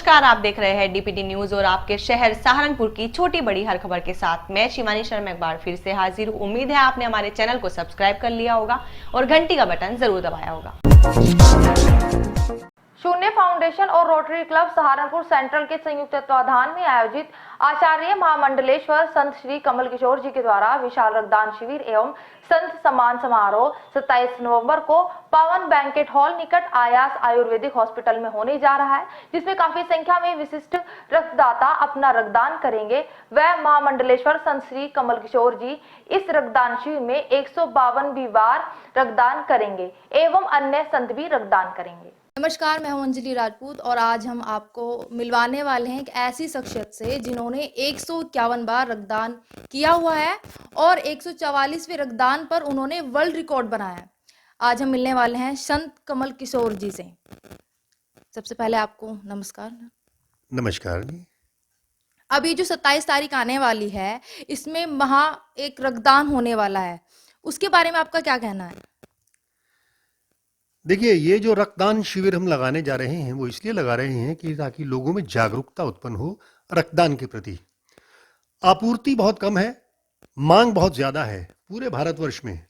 नमस्कार, आप देख रहे हैं डीपीडी न्यूज और आपके शहर सहारनपुर की छोटी बड़ी हर खबर के साथ मैं शिवानी शर्मा एक बार फिर से हाजिर हूँ। उम्मीद है आपने हमारे चैनल को सब्सक्राइब कर लिया होगा और घंटी का बटन जरूर दबाया होगा। शून्य फाउंडेशन और रोटरी क्लब सहारनपुर सेंट्रल के संयुक्त तत्वाधान में आयोजित आचार्य महामंडलेश्वर संत श्री कमल किशोर जी के द्वारा विशाल रक्तदान शिविर एवं संत सम्मान समारोह 27 नवंबर को पावन बैंकेट हॉल निकट आयास आयुर्वेदिक हॉस्पिटल में होने जा रहा है, जिसमें काफी संख्या में विशिष्ट रक्तदाता अपना रक्तदान करेंगे। वह महामंडलेश्वर संत श्री कमल किशोर जी इस रक्तदान शिविर में 152 बार रक्तदान करेंगे एवं अन्य संत भी रक्तदान करेंगे। नमस्कार, मैं हूं अंजलि राजपूत और आज हम आपको मिलवाने वाले हैं एक ऐसी शख्सियत से जिन्होंने 151 बार रक्तदान किया हुआ है और 144वें रक्तदान पर उन्होंने वर्ल्ड रिकॉर्ड बनाया है। आज हम मिलने वाले हैं संत कमल किशोर जी से। सबसे पहले आपको नमस्कार। नमस्कार जी। अब ये जो 27 तारीख आने वाली है, इसमें एक रक्तदान होने वाला है, उसके बारे में आपका क्या कहना है? देखिए, ये जो रक्तदान शिविर हम लगाने जा रहे हैं वो इसलिए लगा रहे हैं कि ताकि लोगों में जागरूकता उत्पन्न हो रक्तदान के प्रति। आपूर्ति बहुत कम है, मांग बहुत ज़्यादा है पूरे भारतवर्ष में।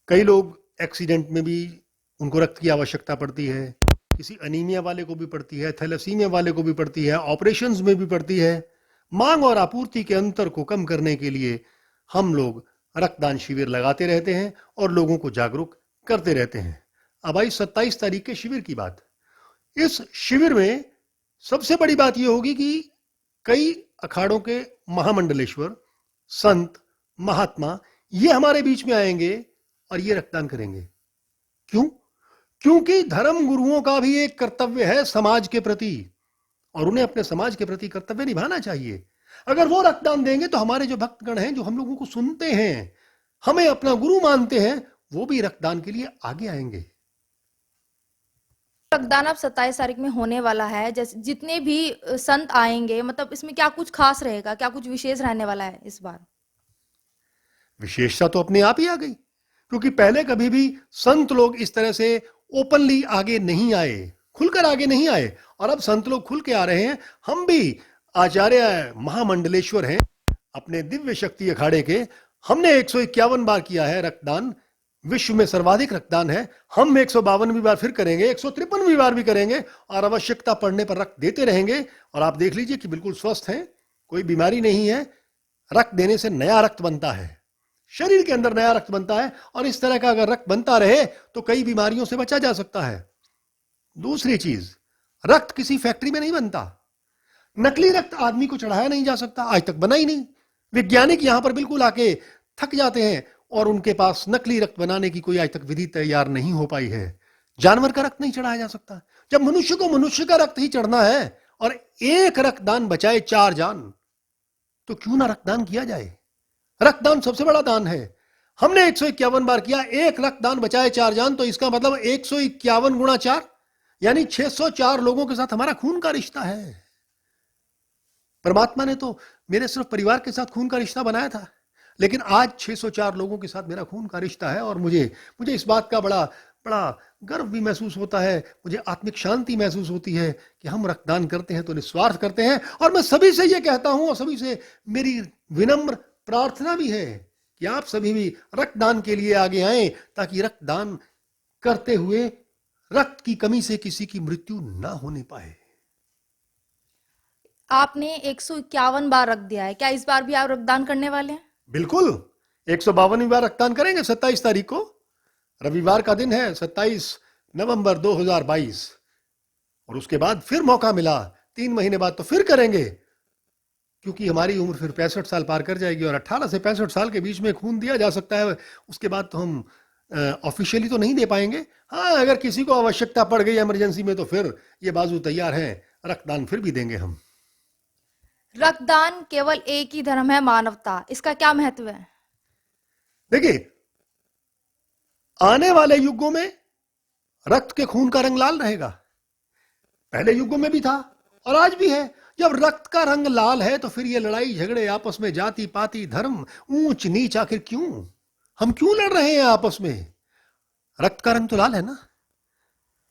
कई लोग एक्सीडेंट में भी उनको रक्त की आवश्यकता पड़ती है, किसी अनीमिया वाले को भी पड़ती है, थैलेसीमिया वाले को भी पड़ती है, ऑपरेशंस में भी पड़ती है। मांग और आपूर्ति के अंतर को कम करने के लिए हम लोग रक्तदान शिविर लगाते रहते हैं और लोगों को जागरूक करते रहते हैं। अब आई 27 तारीख के शिविर की बात। इस शिविर में सबसे बड़ी बात यह होगी कि कई अखाड़ों के महामंडलेश्वर संत महात्मा ये हमारे बीच में आएंगे और ये रक्तदान करेंगे। क्यों? क्योंकि धर्म गुरुओं का भी एक कर्तव्य है समाज के प्रति और उन्हें अपने समाज के प्रति कर्तव्य निभाना चाहिए। अगर वो रक्तदान देंगे तो हमारे जो भक्तगण हैं, जो हम लोगों को सुनते हैं, हमें अपना गुरु मानते हैं, वो भी रक्तदान के लिए आगे आएंगे। रक्तदान अब 27 तारीख में होने वाला है, जैसे जितने भी संत आएंगे, मतलब इसमें क्या कुछ खास रहेगा, क्या कुछ विशेष रहने वाला है इस बार? विशेषता तो अपने आप ही आ गई, क्योंकि पहले कभी भी संत लोग इस तरह से ओपनली आगे नहीं आए, खुलकर आगे नहीं आए, और अब संत लोग खुल के आ रहे हैं। हम भी आचार्य महामंडलेश्वर हैं अपने दिव्य शक्ति अखाड़े के, हमने 151 बार किया है रक्तदान, विश्व में सर्वाधिक रक्तदान है। हम 152 बार फिर करेंगे, 153 बार भी करेंगे और आवश्यकता पड़ने पर रक्त देते रहेंगे। और आप देख लीजिए कि बिल्कुल स्वस्थ हैं, कोई बीमारी नहीं है। रक्त देने से नया रक्त बनता है, शरीर के अंदर नया रक्त बनता है, और इस तरह का अगर रक्त बनता रहे तो कई बीमारियों से बचा जा सकता है। दूसरी चीज, रक्त किसी फैक्ट्री में नहीं बनता। नकली रक्त आदमी को चढ़ाया नहीं जा सकता, आज तक बना ही नहीं। वैज्ञानिक यहां पर बिल्कुल आके थक जाते हैं और उनके पास नकली रक्त बनाने की कोई आज तक विधि तैयार नहीं हो पाई है। जानवर का रक्त नहीं चढ़ाया जा सकता। जब मनुष्य को मनुष्य का रक्त ही चढ़ना है और एक रक्तदान बचाए 4 जान, तो क्यों ना रक्तदान किया जाए। रक्तदान सबसे बड़ा दान है। हमने 151 बार किया, एक रक्तदान बचाए 4 जान, तो इसका मतलब 151 गुणा 4 यानी 604 लोगों के साथ हमारा खून का रिश्ता है। परमात्मा ने तो मेरे सिर्फ परिवार के साथ खून का रिश्ता बनाया था, लेकिन आज 604 लोगों के साथ मेरा खून का रिश्ता है। और मुझे इस बात का बड़ा गर्व भी महसूस होता है, मुझे आत्मिक शांति महसूस होती है कि हम रक्तदान करते हैं तो निस्वार्थ करते हैं। और मैं सभी से ये कहता हूं और सभी से मेरी विनम्र प्रार्थना भी है कि आप सभी भी रक्तदान के लिए आगे आएं, ताकि रक्तदान करते हुए रक्त की कमी से किसी की मृत्यु ना होने पाए। आपने 151 बार रक्त दिया है, क्या इस बार भी आप रक्तदान करने वाले हैं? बिल्कुल, 152 बार रक्तदान करेंगे 27 तारीख को। रविवार का दिन है, 27 नवंबर 2022। और उसके बाद फिर मौका मिला 3 महीने बाद तो फिर करेंगे, क्योंकि हमारी उम्र फिर 65 साल पार कर जाएगी और 18 से 65 साल के बीच में खून दिया जा सकता है। उसके बाद तो हम ऑफिशियली तो नहीं दे पाएंगे। हाँ, अगर किसी को आवश्यकता पड़ गई इमरजेंसी में तो फिर ये बाजू तैयार है, रक्तदान फिर भी देंगे हम। रक्तदान केवल एक ही धर्म है, मानवता, इसका क्या महत्व है? देखिए, आने वाले युगों में रक्त के खून का रंग लाल रहेगा। पहले युगों में भी था और आज भी है। जब रक्त का रंग लाल है तो फिर ये लड़ाई झगड़े आपस में, जाति पाति धर्म ऊंच नीच, आखिर क्यों? हम क्यों लड़ रहे हैं आपस में? रक्त का रंग तो लाल है ना।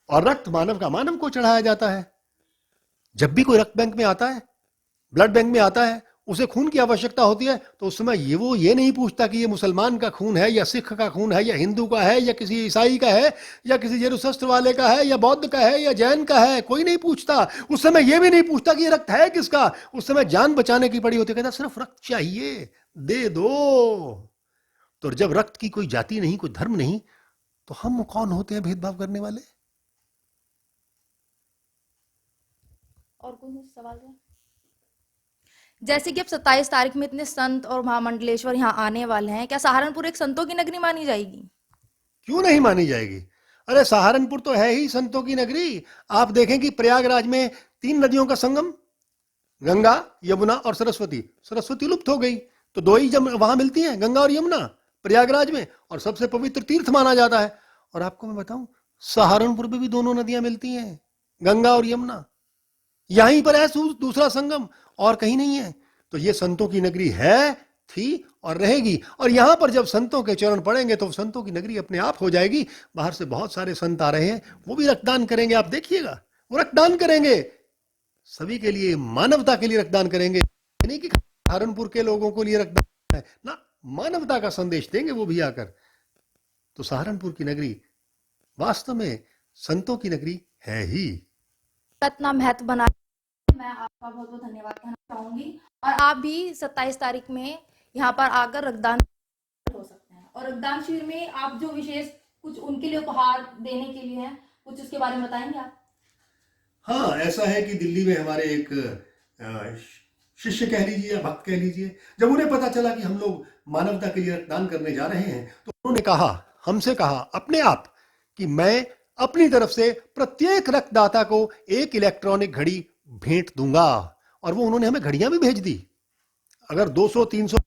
और रक्त मानव का मानव को चढ़ाया जाता है। जब भी कोई रक्त बैंक में आता है, ब्लड बैंक में आता है, उसे खून की आवश्यकता होती है, तो उस समय ये नहीं पूछता कि ये मुसलमान का खून है या सिख का खून है या हिंदू का है या किसी ईसाई का है या किसी जेरूसस्त्र वाले का है या बौद्ध का है या जैन का है, कोई नहीं पूछता। उस समय ये भी नहीं पूछता कि ये रक्त है किसका। उस समय जान बचाने की पड़ी होती है, कहता सिर्फ रक्त चाहिए, दे दो। तो जब रक्त की कोई जाति नहीं, कोई धर्म नहीं, तो हम कौन होते हैं भेदभाव करने वाले? और कोई सवाल है? जैसे कि अब 27 तारीख में इतने संत और महामंडलेश्वर यहाँ आने वाले हैं, क्या सहारनपुर एक संतों की नगरी मानी जाएगी? क्यों नहीं मानी जाएगी? अरे सहारनपुर तो है ही संतों की नगरी। आप देखें कि प्रयागराज में 3 नदियों का संगम, गंगा, यमुना और सरस्वती। सरस्वती लुप्त हो गई, तो 2 ही जब वहां मिलती हैं, गंगा और यमुना, प्रयागराज में, और सबसे पवित्र तीर्थ माना जाता है। और आपको मैं बताऊं, सहारनपुर में भी दोनों नदियां मिलती हैं, गंगा और यमुना। यहीं पर है दूसरा संगम, और कहीं नहीं है। तो ये संतों की नगरी है, थी और रहेगी। और यहां पर जब संतों के चरण पड़ेंगे तो संतों की नगरी अपने आप हो जाएगी। बाहर से बहुत सारे संत आ रहे हैं, वो भी रक्तदान करेंगे, आप देखिएगा। वो रक्तदान करेंगे सभी के लिए, मानवता के लिए रक्तदान करेंगे, नहीं कि सहारनपुर के लोगों को लिए रक्तदान है ना, मानवता का संदेश देंगे वो भी आकर। तो सहारनपुर की नगरी वास्तव में संतों की नगरी है ही। इतना महत्व बना, मैं आपका बहुत बहुत धन्यवाद कहना चाहूंगी। और आप भी 27 तारीख में यहाँ पर आकर रक्तदान हो सकते हैं। और रक्तदान शिविर में आप जो विशेष कुछ उनके लिए उपहार देने के लिए है, कुछ उसके बारे में बताएंगे आप? हाँ, ऐसा है कि दिल्ली में हमारे एक शिष्य कह लीजिए या भक्त कह लीजिए, जब उन्हें पता चला कि हम लोग मानवता के लिए रक्तदान करने जा रहे हैं, तो उन्होंने कहा, हमसे कहा अपने आप, कि मैं अपनी तरफ से प्रत्येक रक्तदाता को एक इलेक्ट्रॉनिक घड़ी भेंट दूंगा। और वो उन्होंने हमें घड़ियां भी भेज दी। अगर 200-300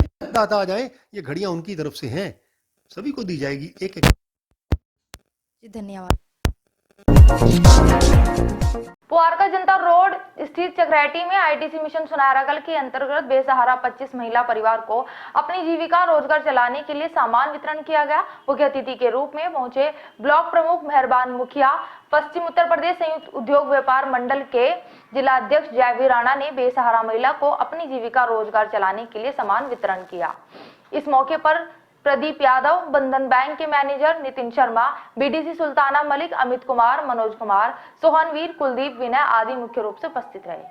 रक्तदाता आ जाए, ये घड़ियां उनकी तरफ से हैं, सभी को दी जाएगी एक एक। जी धन्यवाद। पुआरका जनता रोड स्थित चक्रेटी में आईटीसी मिशन सुनहरा कल के अंतर्गत बेसहारा 25 महिला परिवार को अपनी जीविका रोजगार चलाने के लिए सामान वितरण किया गया। मुख्य अतिथि के रूप में पहुंचे ब्लॉक प्रमुख मेहरबान मुखिया, पश्चिम उत्तर प्रदेश संयुक्त उद्योग व्यापार मंडल के जिलाध्यक्ष जयवीर राणा ने बेसहारा महिला को अपनी जीविका रोजगार चलाने के लिए सामान वितरण किया। इस मौके पर प्रदीप यादव, बंधन बैंक के मैनेजर नितिन शर्मा, बीडीसी सुल्ताना मलिक, अमित कुमार, मनोज कुमार, सोहनवीर, कुलदीप, विनय आदि मुख्य रूप से उपस्थित रहे।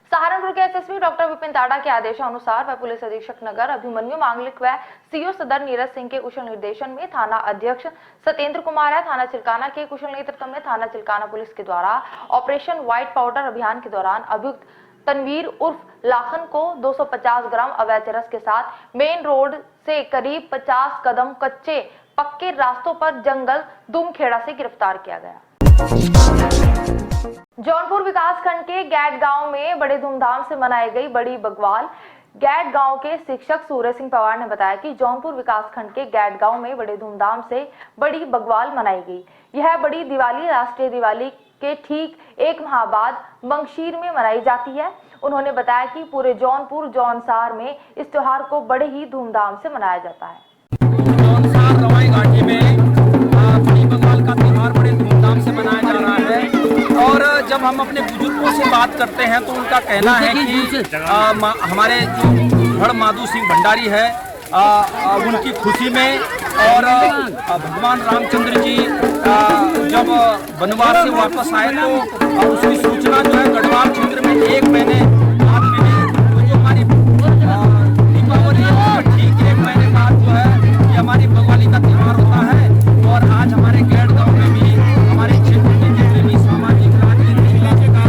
सहारनपुर के एसएसपी डॉक्टर विपिन ताड़ा के आदेशानुसार व पुलिस अधीक्षक नगर अभिमन्यु मांगलिक व सीओ सदर नीरज सिंह के कुशल निर्देशन में थाना अध्यक्ष सत्येंद्र कुमार है थाना चिल्काना के कुशल नेतृत्व में थाना चिल्काना पुलिस के द्वारा ऑपरेशन व्हाइट पाउडर अभियान के दौरान अभियुक्त तनवीर उर्फ लाखन को 250 ग्राम अवैध चरस के साथ मेन रोड से करीब 50 कदम कच्चे पक्के रास्तों पर जंगल दुमखेड़ा से गिरफ्तार किया गया। जौनपुर विकासखंड के गैट गांव में बड़े धूमधाम से मनाई गई बड़ी बग्वाल। गैट गांव के शिक्षक सूर्य सिंह पवार ने बताया कि जौनपुर विकासखंड के गैट गांव में बड़े धूमधाम से बड़ी बग्वाल मनाई गई। यह बड़ी दिवाली राष्ट्रीय दिवाली के ठीक 1 माह बाद मंगशीर में मनाई जाती है। उन्होंने बताया कि पूरे जौनपुर जौनसार में इस त्योहार को बड़े ही धूमधाम से मनाया जाता है। जौनसार रवाई घाटी में बड़ी बग्वाल का त्योहार बड़े धूमधाम से मनाया जा रहा है। और जब हम अपने बुजुर्गों से बात करते हैं तो उनका कहना है कि हमारे जो धड़ माधु सिंह भंडारी है, उनकी खुशी में और भगवान रामचंद्र जी जब वनवास से वापस आए तो उसकी सूचना जो है गढ़वाल क्षेत्र में 1 महीने बाद मिली। तो जो हमारी दीपावली ठीक 1 महीने बाद जो है ये हमारी बग्वाली का त्योहार होता है। और आज हमारे गैट गाँव में भी हमारे क्षेत्र के जितने भी सामाजिक राजनीतिक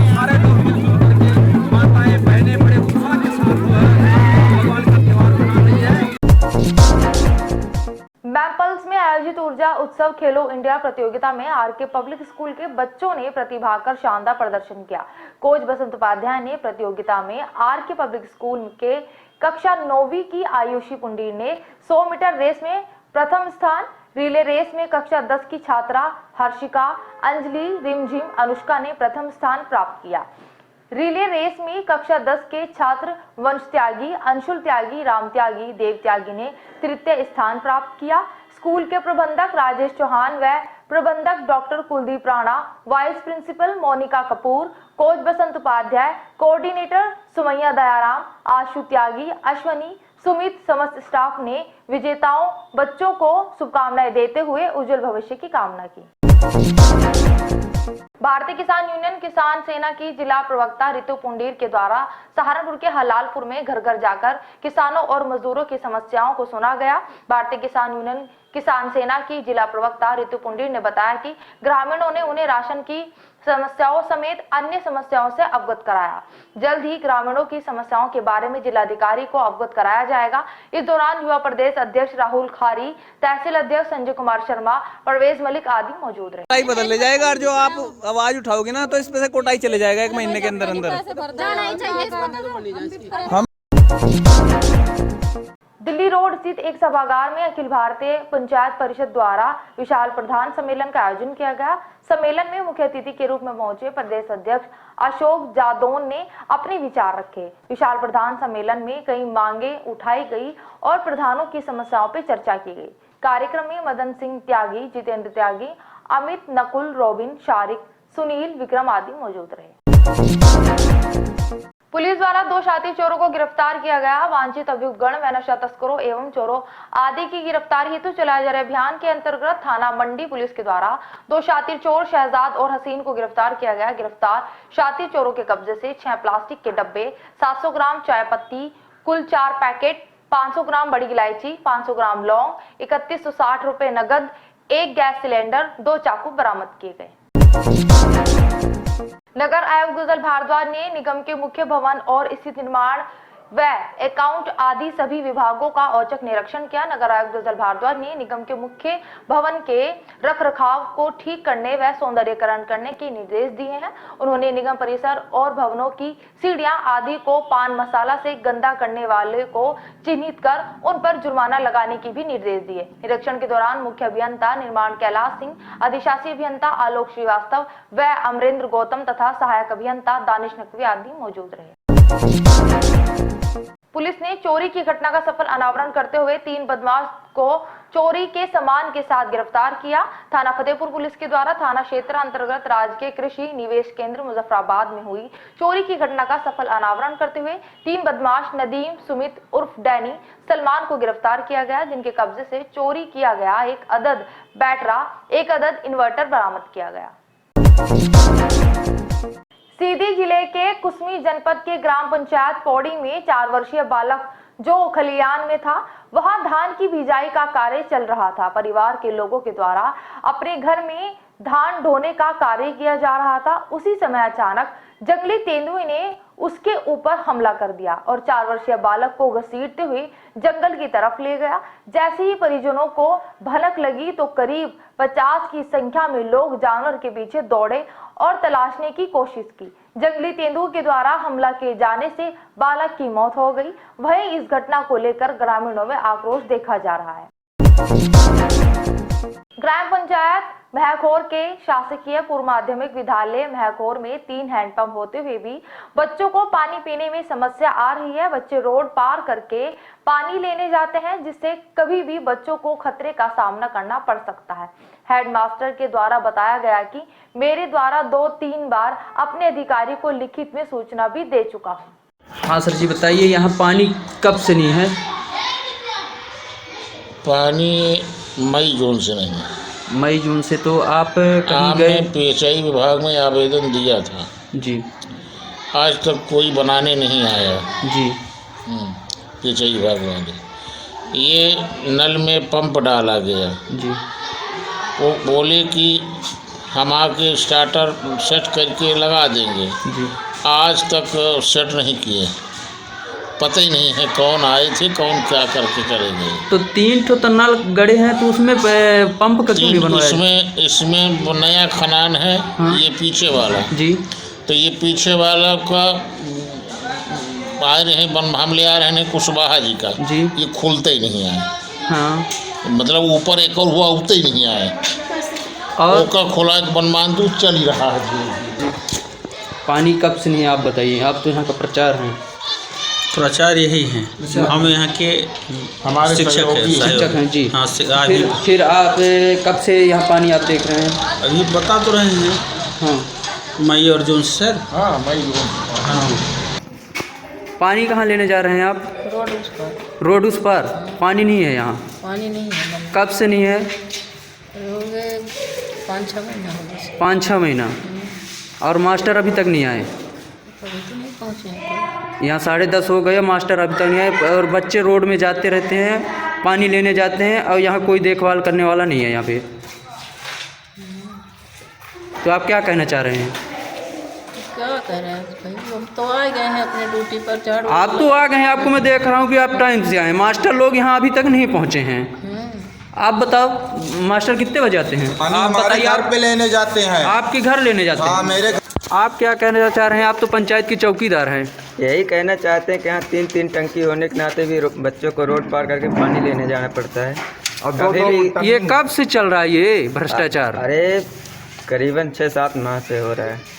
सारे लोग मिलजुल करके माताएं बहनें बड़े उत्साह के साथ जो है बग्वाल का त्योहार मना रही है। मैपल्स में आयोजित ऊर्जा उत्सव खेलो इंडिया प्रतियोगिता में आरके पब्लिक स्कूल के बच्चों ने प्रतिभाग कर शानदार प्रदर्शन किया। कोच बसंत उपाध्याय ने प्रतियोगिता में आरके पब्लिक स्कूल के कक्षा 9वीं की आयुषी पुंडीर ने 100 मीटर रेस में प्रथम स्थान, रिले रेस में कक्षा 10 की छात्रा हर्षिका, अंजलि, रिमझिम, अनुष्का ने प्रथम स्थान प्राप्त किया। रिले रेस में कक्षा 10 के छात्र वंश त्यागी, अंशुल त्यागी, राम त्यागी, देव त्यागी ने तृतीय स्थान प्राप्त किया। स्कूल के प्रबंधक राजेश चौहान व प्रबंधक doctor Kuldeep Rana, vice principal Monika Kapoor, coach Basant Upadhyay, coordinator Sumaiya Dayaram, Ashu Tyagi, Ashwani, Sumit समस्त स्टाफ ने विजेताओं बच्चों को शुभकामनाएं देते हुए उज्जवल भविष्य की कामना की। भारतीय किसान यूनियन किसान सेना की जिला प्रवक्ता ऋतु पुंडीर के द्वारा सहारनपुर के हलालपुर में घर घर जाकर किसानों और मजदूरों की समस्याओं को सुना गया। भारतीय किसान यूनियन किसान सेना की जिला प्रवक्ता ऋतु पुंडीर ने बताया कि ग्रामीणों ने उन्हें राशन की समस्याओं समेत अन्य समस्याओं से अवगत कराया। जल्द ही ग्रामीणों की समस्याओं के बारे में जिलाधिकारी को अवगत कराया जाएगा। इस दौरान युवा प्रदेश अध्यक्ष राहुल खारी, तहसील अध्यक्ष संजय कुमार शर्मा, परवेज मलिक आदि मौजूद रहे। कोटाई बदल जाएगा और जो आप आवाज उठाओगे ना तो इस पे से कोटाई चले जाएगा 1 महीने के अंदर अंदर। दिल्ली रोड स्थित एक सभागार में अखिल भारतीय पंचायत परिषद द्वारा विशाल प्रधान सम्मेलन का आयोजन किया गया। सम्मेलन में मुख्य अतिथि के रूप में पहुंचे प्रदेश अध्यक्ष अशोक जादौन ने अपने विचार रखे। विशाल प्रधान सम्मेलन में कई मांगे उठाई गई और प्रधानों की समस्याओं पर चर्चा की गई। कार्यक्रम में मदन सिंह त्यागी, जितेंद्र त्यागी, अमित, नकुल, रोबिन, शारिक, सुनील, विक्रम आदि मौजूद रहे। पुलिस द्वारा 2 शातिर चोरों को गिरफ्तार किया गया। वांछित अभियुक्तगण व नशा तस्करों एवं चोरों आदि की गिरफ्तारी हेतु चलाए जा रहे अभियान के अंतर्गत थाना मंडी पुलिस के द्वारा 2 शातिर चोर शहजाद और हसीन को गिरफ्तार किया गया। गिरफ्तार शातिर चोरों के कब्जे से 6 प्लास्टिक के डब्बे, 700 ग्राम चाय पत्ती, कुल 4 पैकेट, 500 ग्राम बड़ी इलायची, 500 ग्राम लौंग, 3160 रुपए नगद, 1 गैस सिलेंडर, 2 चाकू बरामद किए गए। नगर आयुक्त गुजल भारद्वाज ने निगम के मुख्य भवन और स्थित निर्माण व अकाउंट आदि सभी विभागों का औचक निरीक्षण किया। नगर आयुक्त गुजल भारद्वाज ने निगम के मुख्य भवन के रखरखाव को ठीक करने व सौंदर्यीकरण करने के निर्देश दिए हैं। उन्होंने निगम परिसर और भवनों की सीढ़ियां आदि को पान मसाला से गंदा करने वाले को चिन्हित कर उन पर जुर्माना लगाने की भी निर्देश दिए। निरीक्षण के दौरान मुख्य अभियंता निर्माण कैलाश सिंह, अधिशासी अभियंता आलोक श्रीवास्तव व अमरेंद्र गौतम तथा सहायक अभियंता दानिश नकवी आदि मौजूद रहे। पुलिस ने चोरी की घटना का सफल अनावरण करते हुए 3 बदमाश को चोरी के सामान के साथ गिरफ्तार किया। थाना फतेहपुर पुलिस के द्वारा थाना क्षेत्र अंतर्गत राजकीय कृषि निवेश केंद्र मुजफ्फराबाद में हुई चोरी की घटना का सफल अनावरण करते हुए 3 बदमाश नदीम, सुमित उर्फ डैनी, सलमान को गिरफ्तार किया गया, जिनके कब्जे से चोरी किया गया 1 अदद बैटरा, 1 अदद इन्वर्टर बरामद किया गया। सीधी जिले के कुसमी जनपद के ग्राम पंचायत पौड़ी में 4 वर्षीय बालक जो खलियान में था, वहां धान की बिजाई का कार्य चल रहा था। परिवार के लोगों के द्वारा अपने घर में धान ढोने का कार्य किया जा रहा था। उसी समय अचानक जंगली तेंदुए ने उसके ऊपर हमला कर दिया और 4 वर्षीय बालक को घसीटते हुए जंगल की तरफ ले गया। जैसे ही परिजनों को भनक लगी तो करीब 50 की संख्या में लोग जानवर के पीछे दौड़े और तलाशने की कोशिश की। जंगली तेंदुए के द्वारा हमला किए जाने से बालक की मौत हो गई। वहीं इस घटना को लेकर ग्रामीणों में आक्रोश देखा जा रहा है। ग्राम पंचायत महखोर के शासकीय पूर्व माध्यमिक विद्यालय महखोर में 3 हैंडपंप होते हुए भी बच्चों को पानी पीने में समस्या आ रही है। बच्चे रोड पार करके पानी लेने जाते हैं, जिससे कभी भी बच्चों को खतरे का सामना करना पड़ सकता है। हेडमास्टर के द्वारा बताया गया कि मेरे द्वारा 2-3 बार अपने अधिकारी को लिखित में सूचना भी दे चुका हूँ। हाँ सर जी बताइए, यहाँ पानी कब से नहीं है? पानी मई जून से नहीं है। मई जून से। तो आप कहीं गए? हमने पेशाई विभाग में आवेदन दिया था जी, आज तक कोई बनाने नहीं आया जी। पेशाई विभाग वाले। ये नल में पंप डाला गया जी, वो बोले कि हम आके स्टार्टर सेट करके लगा देंगे जी। आज तक सेट नहीं किए। पता ही नहीं है कौन आए थे, कौन क्या करके चले गए। तो 3 ठो तो नल गड़े हैं, तो उसमें पंप का क्यों नहीं बनवाया? इसमें नया खनान है। हाँ? ये पीछे वाला जी। तो ये पीछे वाला का आ रहे हैं, हम ले आ रहे हैं कुशवाहा जी का जी। ये खुलते ही नहीं आए। हाँ, मतलब ऊपर एक और हुआ उगते ही नहीं आए और का खुला बनमान दूध चल ही रहा है। पानी कब से नहीं है आप बताइए, आप तो यहाँ का प्रचार हैं। प्राचार्य यही हैं, हम यहाँ के हमारे शिक्षक हैं, शिक्षक हैं जी। हाँ आज फिर आप कब से यहाँ पानी आप देख रहे हैं? अभी बता तो रहे हैं, हाँ मई और जून से सर। हाँ मैं पानी कहाँ लेने जा रहे हैं आप? रोड उस पर। रोड उस पर पानी नहीं है यहाँ? पानी नहीं है। कब से नहीं है? हो गए 5-6 महीना हो गए। 5-6 महीना। और मास्टर अभी तक नहीं आए? अभी तो नहीं पहुँचे हैं। यहाँ 10:30 हो गए, मास्टर अभी तक नहीं आए और बच्चे रोड में जाते रहते हैं, पानी लेने जाते हैं और यहाँ कोई देखभाल करने वाला नहीं है यहाँ पे। तो आप क्या कहना चाह रहे हैं? क्या कह रहे हैं भाई, हम तो आ गए हैं अपने ड्यूटी पर। झाड़ू आप तो आ गए हैं, आपको मैं देख रहा हूँ कि आप टाइम से आए, मास्टर लोग यहाँ अभी तक नहीं पहुँचे हैं। आप बताओ मास्टर कितने बजे आते हैं? आप बताइए। घर पे लेने जाते हैं। आपके घर लेने जाते हैं? हाँ मेरे। आप क्या कहना चाह रहे हैं? आप तो पंचायत की चौकीदार हैं। यही कहना चाहते हैं कि यहाँ 3-3 टंकी होने के नाते भी बच्चों को रोड पार करके पानी लेने जाना पड़ता है। और कभी भी ये कब से चल रहा है ये भ्रष्टाचार? अरे करीबन 6-7 माह से हो रहा है।